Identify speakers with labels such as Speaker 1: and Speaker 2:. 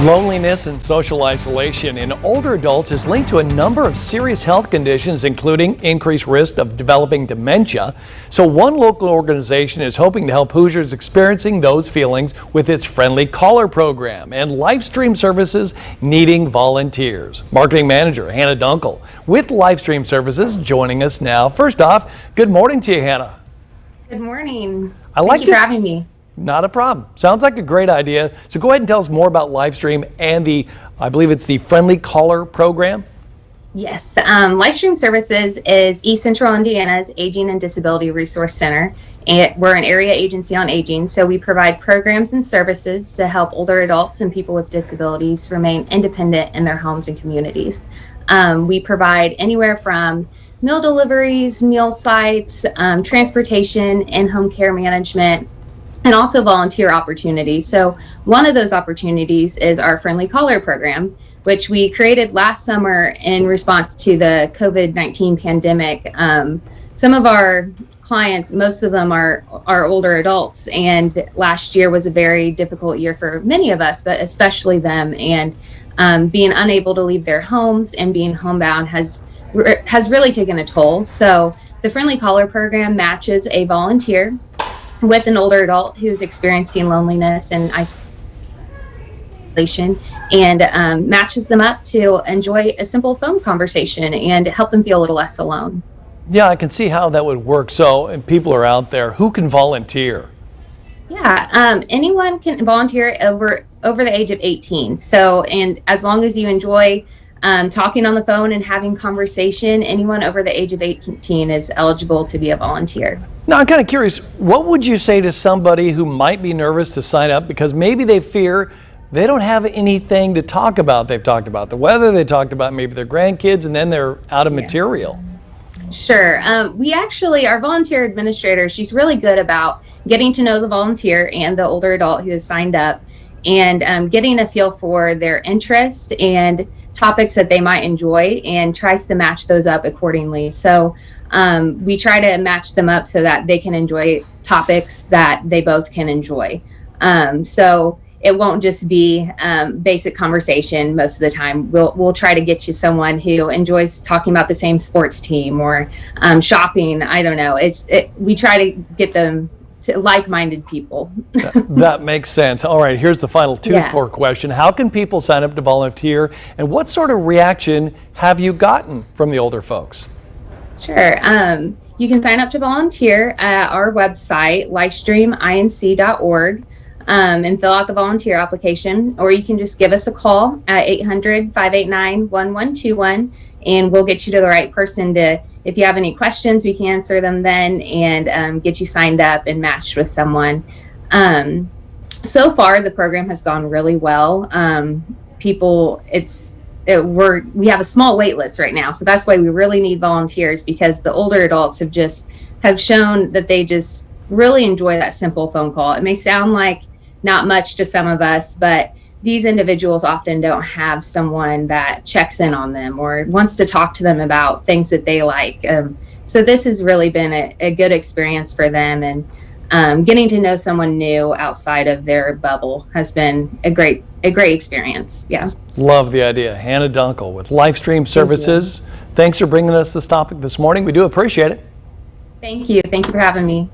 Speaker 1: Loneliness and social isolation in older adults is linked to a number of serious health conditions, including increased risk of developing dementia. So one local organization is hoping to help Hoosiers experiencing those feelings with its Friendly Caller program and Livestream Services needing volunteers. Marketing Manager Hannah Dunkel with Livestream Services joining us now. First off, good morning to you, Hannah.
Speaker 2: Good morning.
Speaker 1: Thank
Speaker 2: you for having me.
Speaker 1: Not a problem. Sounds like a great idea. So go ahead and tell us more about Livestream and I believe it's the Friendly Caller program.
Speaker 2: Yes, Livestream Services is East Central Indiana's Aging and Disability Resource Center. And we're an area agency on aging, so we provide programs and services to help older adults and people with disabilities remain independent in their homes and communities. We provide anywhere from meal deliveries, meal sites, transportation, in-home care management, and also volunteer opportunities. So one of those opportunities is our Friendly Caller program, which we created last summer in response to the COVID-19 pandemic. Some of our clients, most of them are older adults, and last year was a very difficult year for many of us, but especially them. And being unable to leave their homes and being homebound has really taken a toll. So the Friendly Caller program matches a volunteer with an older adult who's experiencing loneliness and isolation, and matches them up to enjoy a simple phone conversation and help them feel a little less alone.
Speaker 1: Yeah, I can see how that would work. So, and people are out there who can volunteer.
Speaker 2: Yeah, anyone can volunteer over the age of 18. So, and as long as you enjoy talking on the phone and having conversation, anyone over the age of 18 is eligible to be a volunteer.
Speaker 1: Now, I'm kind of curious, what would you say to somebody who might be nervous to sign up because maybe they fear they don't have anything to talk about? They've talked about the weather, they talked about maybe their grandkids, and then they're out of material.
Speaker 2: Sure. Our volunteer administrator, she's really good about getting to know the volunteer and the older adult who has signed up, and getting a feel for their interests and topics that they might enjoy, and tries to match those up accordingly. So we try to match them up so that they can enjoy topics that they both can enjoy. So it won't just be basic conversation. Most of the time we'll try to get you someone who enjoys talking about the same sports team or shopping. I don't know. We try to get them to like-minded people.
Speaker 1: That makes sense. All right, here's the final two-for question. How can people sign up to volunteer, and what sort of reaction have you gotten from the older folks?
Speaker 2: Sure. You can sign up to volunteer at our website, livestreaminc.org, and fill out the volunteer application, or you can just give us a call at 800-589-1121, and we'll get you to the right person if you have any questions, we can answer them then, and get you signed up and matched with someone. So far, the program has gone really well. We have a small wait list right now, so that's why we really need volunteers, because the older adults have shown that they just really enjoy that simple phone call. It may sound like not much to some of us, but these individuals often don't have someone that checks in on them or wants to talk to them about things that they like. So this has really been a good experience for them, and getting to know someone new outside of their bubble has been a great experience. Yeah.
Speaker 1: Love the idea. Hannah Dunkel with Livestream Services. Thanks for bringing us this topic this morning. We do appreciate it.
Speaker 2: Thank you. Thank you for having me.